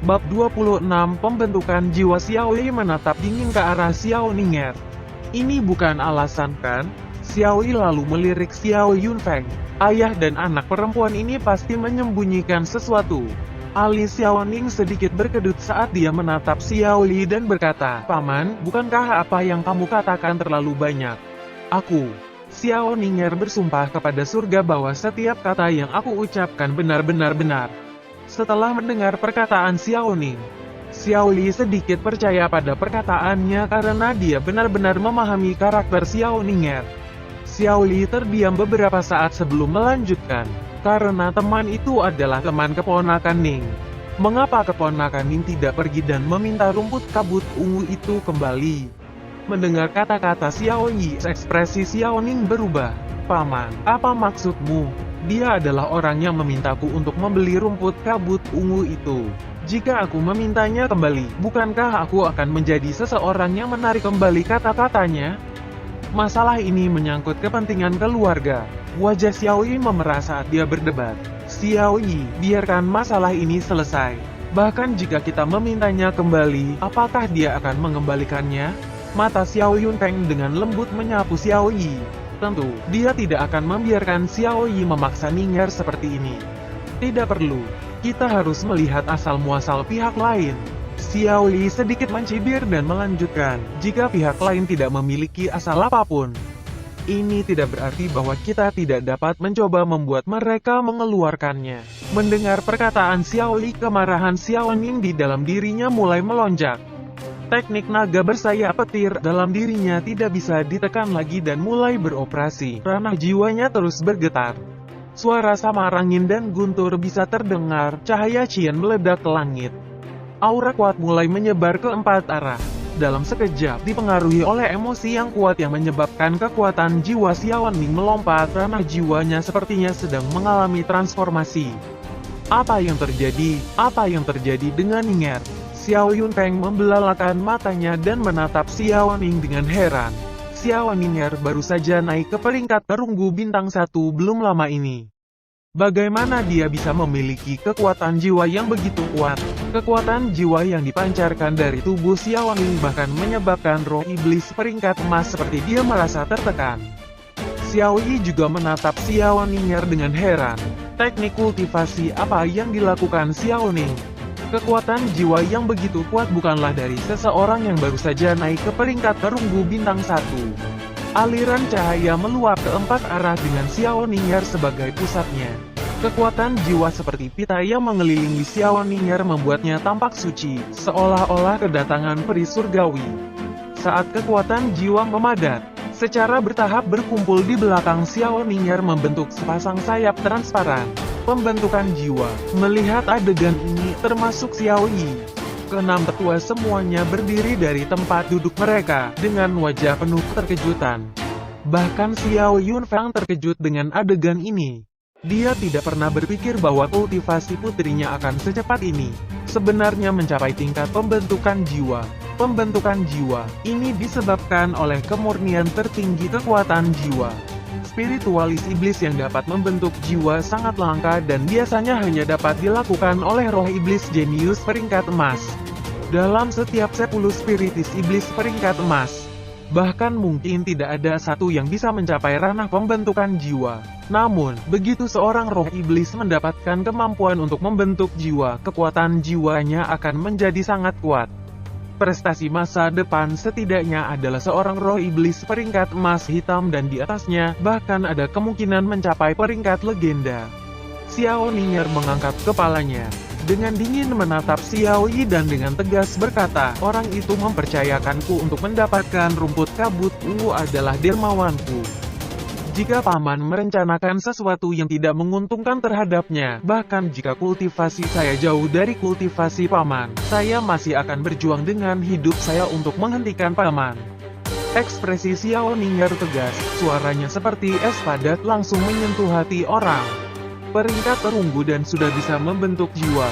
Bab 26 Pembentukan jiwa Xiao Yi menatap dingin ke arah Xiao Ning'er. Ini bukan alasan kan? Xiao Yi lalu melirik Xiao Yunfeng. Ayah dan anak perempuan ini pasti menyembunyikan sesuatu. Alis Xiao Ning sedikit berkedut saat dia menatap Xiao Yi dan berkata, "Paman, bukankah apa yang kamu katakan terlalu banyak? Aku..." Xiao Ning'er bersumpah kepada surga bahwa setiap kata yang aku ucapkan benar-benar benar. Setelah mendengar perkataan Xiao Ning, Xiao Yi sedikit percaya pada perkataannya karena dia benar-benar memahami karakter Xiao Ning'er. Xiao Yi terdiam beberapa saat sebelum melanjutkan, karena teman itu adalah teman keponakan Ning. Mengapa keponakan Ning tidak pergi dan meminta rumput kabut ungu itu kembali? Mendengar kata-kata Xiao Yi, ekspresi Xiao Ning berubah. "Paman, apa maksudmu? Dia adalah orang yang memintaku untuk membeli rumput kabut ungu itu. Jika aku memintanya kembali, bukankah aku akan menjadi seseorang yang menarik kembali kata-katanya?" Masalah ini menyangkut kepentingan keluarga. Wajah Xiao Yi memerah saat dia berdebat. "Xiao Yi, biarkan masalah ini selesai. Bahkan jika kita memintanya kembali, apakah dia akan mengembalikannya?" Mata Xiao Yunfeng dengan lembut menyapu Xiao Yi. Tentu, dia tidak akan membiarkan Xiao Yi memaksa Ning'er seperti ini. Tidak perlu. Kita harus melihat asal-muasal pihak lain. Xiao Yi sedikit mencibir dan melanjutkan, "Jika pihak lain tidak memiliki asal apapun, ini tidak berarti bahwa kita tidak dapat mencoba membuat mereka mengeluarkannya." Mendengar perkataan Xiao Yi, kemarahan Xiao Ning di dalam dirinya mulai melonjak. Teknik naga bersayap petir dalam dirinya tidak bisa ditekan lagi dan mulai beroperasi. Ranah jiwanya terus bergetar. Suara samar angin dan guntur bisa terdengar, cahaya cian meledak ke langit. Aura kuat mulai menyebar ke empat arah. Dalam sekejap, dipengaruhi oleh emosi yang kuat yang menyebabkan kekuatan jiwa Xiao Ning melompat, ranah jiwanya sepertinya sedang mengalami transformasi. Apa yang terjadi? Apa yang terjadi dengan Ning'er? Xiao Yunfeng membelalakan matanya dan menatap Xiao Ning dengan heran. Xiao Ning'er baru saja naik ke peringkat perunggu bintang 1 belum lama ini. Bagaimana dia bisa memiliki kekuatan jiwa yang begitu kuat? Kekuatan jiwa yang dipancarkan dari tubuh Xiao Ning bahkan menyebabkan roh iblis peringkat emas seperti dia merasa tertekan. Xiao Yi juga menatap Xiao Ning'er dengan heran. Teknik kultivasi apa yang dilakukan Xiao Ning? Kekuatan jiwa yang begitu kuat bukanlah dari seseorang yang baru saja naik ke peringkat perunggu bintang 1. Aliran cahaya meluap ke empat arah dengan Xiao Ning'er sebagai pusatnya. Kekuatan jiwa seperti pita yang mengelilingi Xiao Ning'er membuatnya tampak suci, seolah-olah kedatangan peri surgawi. Saat kekuatan jiwa memadat, secara bertahap berkumpul di belakang Xiao Ning'er membentuk sepasang sayap transparan. Pembentukan jiwa. Melihat adegan ini, termasuk Xiao Yi, keenam tetua semuanya berdiri dari tempat duduk mereka, dengan wajah penuh keterkejutan. Bahkan Xiao Yunfeng terkejut dengan adegan ini. Dia tidak pernah berpikir bahwa kultivasi putrinya akan secepat ini. Sebenarnya mencapai tingkat pembentukan jiwa. Pembentukan jiwa ini disebabkan oleh kemurnian tertinggi kekuatan jiwa. Spiritualis iblis yang dapat membentuk jiwa sangat langka dan biasanya hanya dapat dilakukan oleh roh iblis jenius peringkat emas. Dalam setiap 10 spiritis iblis peringkat emas, bahkan mungkin tidak ada satu yang bisa mencapai ranah pembentukan jiwa. Namun, begitu seorang roh iblis mendapatkan kemampuan untuk membentuk jiwa, kekuatan jiwanya akan menjadi sangat kuat. Prestasi masa depan setidaknya adalah seorang roh iblis peringkat emas hitam dan di atasnya, bahkan ada kemungkinan mencapai peringkat legenda. Xiao Ning'er mengangkat kepalanya. Dengan dingin menatap Xiao Yi dan dengan tegas berkata, "Orang itu mempercayakanku untuk mendapatkan rumput kabut ungu adalah dermawanku. Jika paman merencanakan sesuatu yang tidak menguntungkan terhadapnya, bahkan jika kultivasi saya jauh dari kultivasi paman, saya masih akan berjuang dengan hidup saya untuk menghentikan paman." Ekspresi Xiao Ning'er tegas, suaranya seperti es padat langsung menyentuh hati orang. Peringkat perunggu dan sudah bisa membentuk jiwa.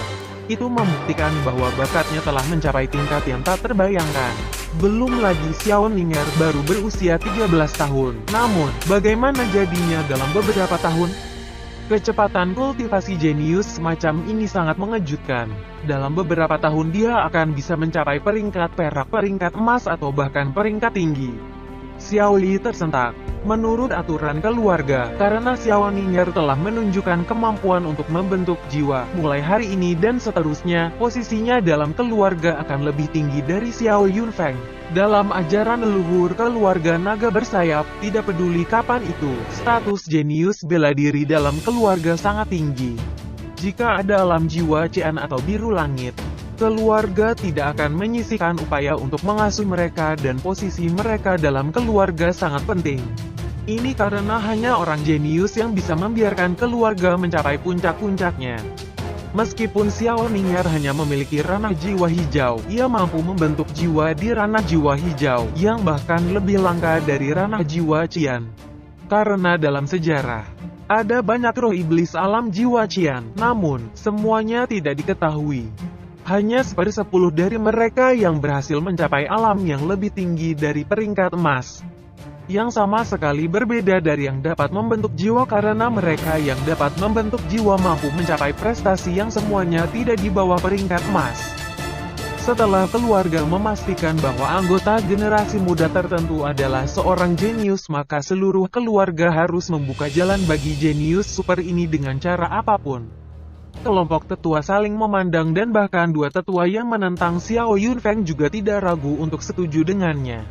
Itu membuktikan bahwa bakatnya telah mencapai tingkat yang tak terbayangkan. Belum lagi Xiao Ning'er baru berusia 13 tahun. Namun, bagaimana jadinya dalam beberapa tahun? Kecepatan kultivasi jenius semacam ini sangat mengejutkan. Dalam beberapa tahun dia akan bisa mencapai peringkat perak, peringkat emas, atau bahkan peringkat tinggi. Xiao Yi tersentak. Menurut aturan keluarga, karena Xiao Ning'er telah menunjukkan kemampuan untuk membentuk jiwa, mulai hari ini dan seterusnya, posisinya dalam keluarga akan lebih tinggi dari Xiao Yunfeng. Dalam ajaran leluhur keluarga naga bersayap, tidak peduli kapan itu, status jenius bela diri dalam keluarga sangat tinggi. Jika ada alam jiwa Cian atau biru langit, keluarga tidak akan menyisihkan upaya untuk mengasuh mereka dan posisi mereka dalam keluarga sangat penting. Ini karena hanya orang jenius yang bisa membiarkan keluarga mencapai puncak-puncaknya. Meskipun Xiao Ning'er hanya memiliki ranah jiwa hijau, ia mampu membentuk jiwa di ranah jiwa hijau, yang bahkan lebih langka dari ranah jiwa Cian. Karena dalam sejarah, ada banyak roh iblis alam jiwa Cian, namun, semuanya tidak diketahui. Hanya 1/10 dari mereka yang berhasil mencapai alam yang lebih tinggi dari peringkat emas. Yang sama sekali berbeda dari yang dapat membentuk jiwa, karena mereka yang dapat membentuk jiwa mampu mencapai prestasi yang semuanya tidak di bawah peringkat emas. Setelah keluarga memastikan bahwa anggota generasi muda tertentu adalah seorang jenius, maka seluruh keluarga harus membuka jalan bagi jenius super ini dengan cara apapun. Kelompok tetua saling memandang dan bahkan dua tetua yang menentang Xiao Yunfeng juga tidak ragu untuk setuju dengannya.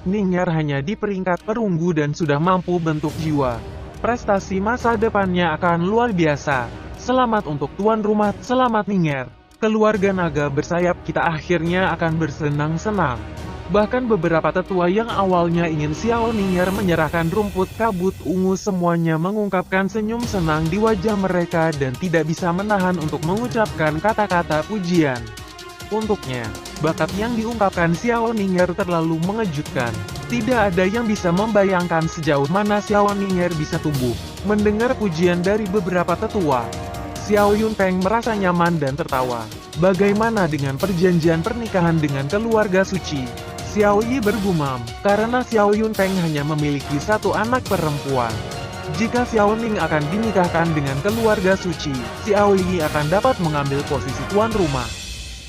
Ning'er hanya di peringkat perunggu dan sudah mampu bentuk jiwa. Prestasi masa depannya akan luar biasa. Selamat untuk tuan rumah, selamat Ning'er. Keluarga naga bersayap, kita akhirnya akan bersenang-senang. Bahkan beberapa tetua yang awalnya ingin Xiao Ning'er menyerahkan rumput kabut ungu semuanya mengungkapkan senyum senang di wajah mereka dan tidak bisa menahan untuk mengucapkan kata-kata pujian. Untuknya, bakat yang diungkapkan Xiao Ning'er terlalu mengejutkan. Tidak ada yang bisa membayangkan sejauh mana Xiao Ning'er bisa tumbuh. Mendengar pujian dari beberapa tetua, Xiao Yunfeng merasa nyaman dan tertawa. Bagaimana dengan perjanjian pernikahan dengan keluarga suci? Xiao Yi bergumam, karena Xiao Yunfeng hanya memiliki satu anak perempuan. Jika Xiao Ning akan dinikahkan dengan keluarga suci, Xiao Yi akan dapat mengambil posisi tuan rumah.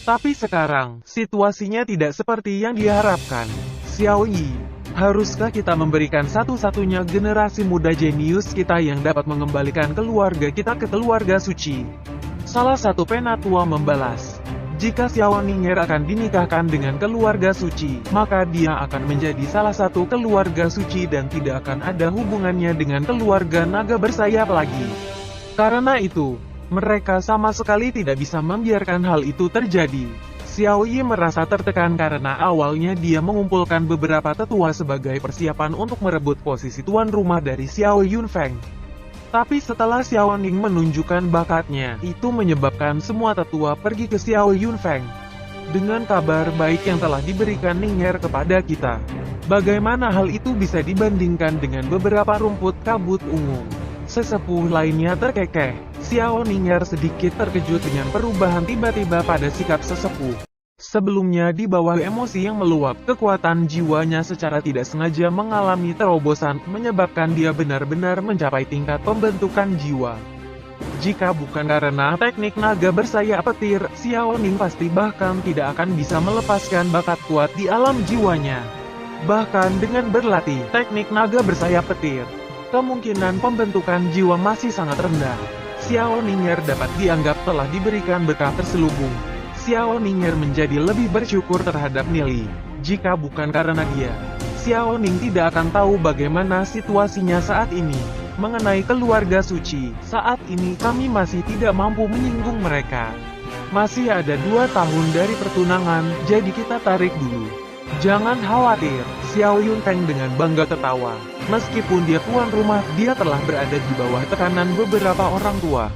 Tapi sekarang, situasinya tidak seperti yang diharapkan. Xiao Yi, haruskah kita memberikan satu-satunya generasi muda jenius kita yang dapat mengembalikan keluarga kita ke keluarga suci? Salah satu penatua membalas, jika Xiao Ning'er akan dinikahkan dengan keluarga suci, maka dia akan menjadi salah satu keluarga suci dan tidak akan ada hubungannya dengan keluarga naga bersayap lagi. Karena itu, mereka sama sekali tidak bisa membiarkan hal itu terjadi. Xiao Yi merasa tertekan karena awalnya dia mengumpulkan beberapa tetua sebagai persiapan untuk merebut posisi tuan rumah dari Xiao Yunfeng. Tapi setelah Xiao Ning menunjukkan bakatnya, itu menyebabkan semua tetua pergi ke Xiao Yunfeng. Dengan kabar baik yang telah diberikan Ning'er kepada kita, bagaimana hal itu bisa dibandingkan dengan beberapa rumput kabut ungu? Sesepuh lainnya terkekeh. Xiao Ning'er sedikit terkejut dengan perubahan tiba-tiba pada sikap sesepuh. Sebelumnya di bawah emosi yang meluap, kekuatan jiwanya secara tidak sengaja mengalami terobosan, menyebabkan dia benar-benar mencapai tingkat pembentukan jiwa. Jika bukan karena teknik naga bersayap petir, Xiao Ning pasti bahkan tidak akan bisa melepaskan bakat kuat di alam jiwanya. Bahkan dengan berlatih teknik naga bersayap petir, kemungkinan pembentukan jiwa masih sangat rendah. Xiao Ning'er dapat dianggap telah diberikan berkah terselubung. Xiao Ning'er menjadi lebih bersyukur terhadap Nili. Jika bukan karena dia, Xiao Ning tidak akan tahu bagaimana situasinya saat ini. Mengenai keluarga suci, saat ini kami masih tidak mampu menyinggung mereka. Masih ada 2 tahun dari pertunangan, jadi kita tarik dulu. Jangan khawatir, Xiao Yunfeng dengan bangga tertawa. Meskipun dia tuan rumah, dia telah berada di bawah tekanan beberapa orang tua.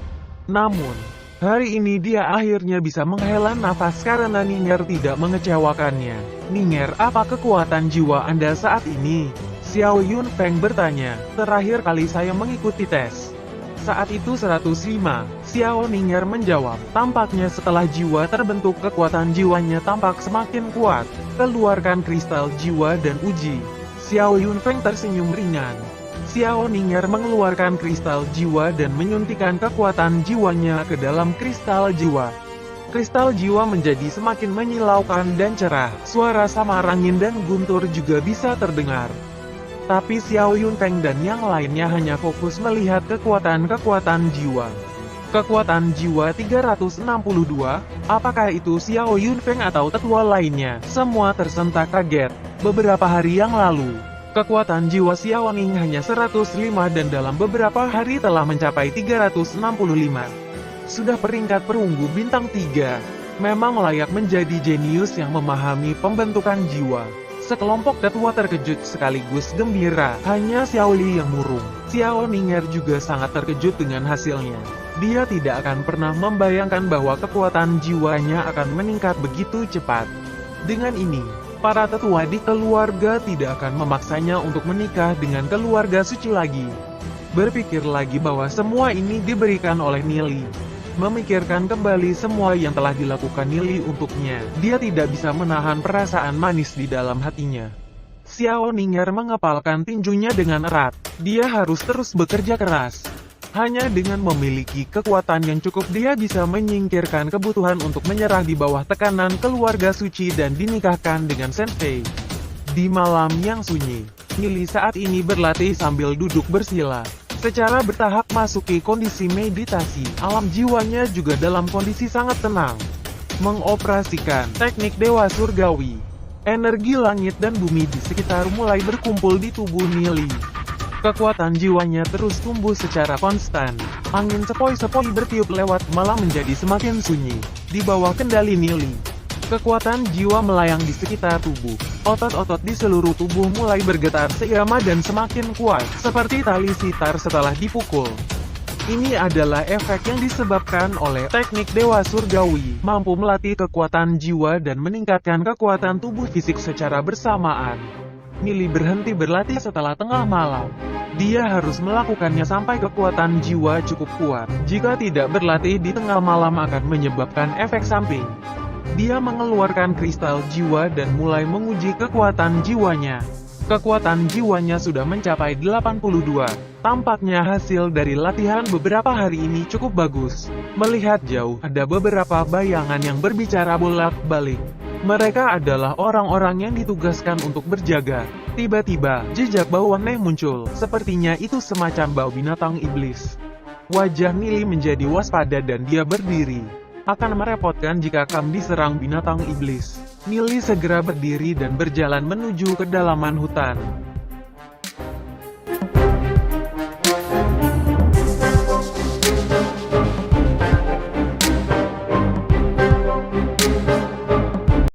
Namun, hari ini dia akhirnya bisa menghela nafas karena Ning'er tidak mengecewakannya. Ning'er, apa kekuatan jiwa Anda saat ini? Xiao Yunfeng bertanya. Terakhir kali saya mengikuti tes. Saat itu 105, Xiao Ning'er menjawab. Tampaknya setelah jiwa terbentuk, kekuatan jiwanya tampak semakin kuat. Keluarkan kristal jiwa dan uji. Xiao Yunfeng tersenyum ringan. Xiao Ning'er mengeluarkan kristal jiwa dan menyuntikkan kekuatan jiwanya ke dalam kristal jiwa. Kristal jiwa menjadi semakin menyilaukan dan cerah, suara samar angin dan guntur juga bisa terdengar. Tapi Xiao Yunfeng dan yang lainnya hanya fokus melihat kekuatan-kekuatan jiwa. Kekuatan jiwa 362, apakah itu Xiao Yunfeng atau tetua lainnya? Semua tersentak kaget. Beberapa hari yang lalu, kekuatan jiwa Xiao Ning hanya 105 dan dalam beberapa hari telah mencapai 365. Sudah peringkat perunggu bintang 3. Memang layak menjadi jenius yang memahami pembentukan jiwa. Sekelompok tetua terkejut sekaligus gembira, hanya Xiao Li yang murung. Xiao Ning'er juga sangat terkejut dengan hasilnya. Dia tidak akan pernah membayangkan bahwa kekuatan jiwanya akan meningkat begitu cepat. Dengan ini, para tetua di keluarga tidak akan memaksanya untuk menikah dengan keluarga suci lagi. Berpikir lagi bahwa semua ini diberikan oleh Nili. Memikirkan kembali semua yang telah dilakukan Nili untuknya, dia tidak bisa menahan perasaan manis di dalam hatinya. Xiao Ning'er mengepalkan tinjunya dengan erat. Dia harus terus bekerja keras. Hanya dengan memiliki kekuatan yang cukup dia bisa menyingkirkan kebutuhan untuk menyerah di bawah tekanan keluarga suci dan dinikahkan dengan Sensei. Di malam yang sunyi, Nili saat ini berlatih sambil duduk bersila. Secara bertahap masuki kondisi meditasi, alam jiwanya juga dalam kondisi sangat tenang. Mengoperasikan teknik Dewa Surgawi. Energi langit dan bumi di sekitar mulai berkumpul di tubuh Nili. Kekuatan jiwanya terus tumbuh secara konstan. Angin sepoi-sepoi bertiup lewat malam menjadi semakin sunyi. Di bawah kendali Nili, kekuatan jiwa melayang di sekitar tubuh. Otot-otot di seluruh tubuh mulai bergetar seirama dan semakin kuat, seperti tali sitar setelah dipukul. Ini adalah efek yang disebabkan oleh teknik Dewa Surgawi, mampu melatih kekuatan jiwa dan meningkatkan kekuatan tubuh fisik secara bersamaan. Nili berhenti berlatih setelah tengah malam. Dia harus melakukannya sampai kekuatan jiwa cukup kuat. Jika tidak berlatih di tengah malam akan menyebabkan efek samping. Dia mengeluarkan kristal jiwa dan mulai menguji kekuatan jiwanya. Kekuatan jiwanya sudah mencapai 82. Tampaknya hasil dari latihan beberapa hari ini cukup bagus. Melihat jauh, ada beberapa bayangan yang berbicara bolak-balik. Mereka adalah orang-orang yang ditugaskan untuk berjaga. Tiba-tiba, jejak bau aneh muncul. Sepertinya itu semacam bau binatang iblis. Wajah Nili menjadi waspada dan dia berdiri. Akan merepotkan jika kami diserang binatang iblis. Nili segera berdiri dan berjalan menuju kedalaman hutan.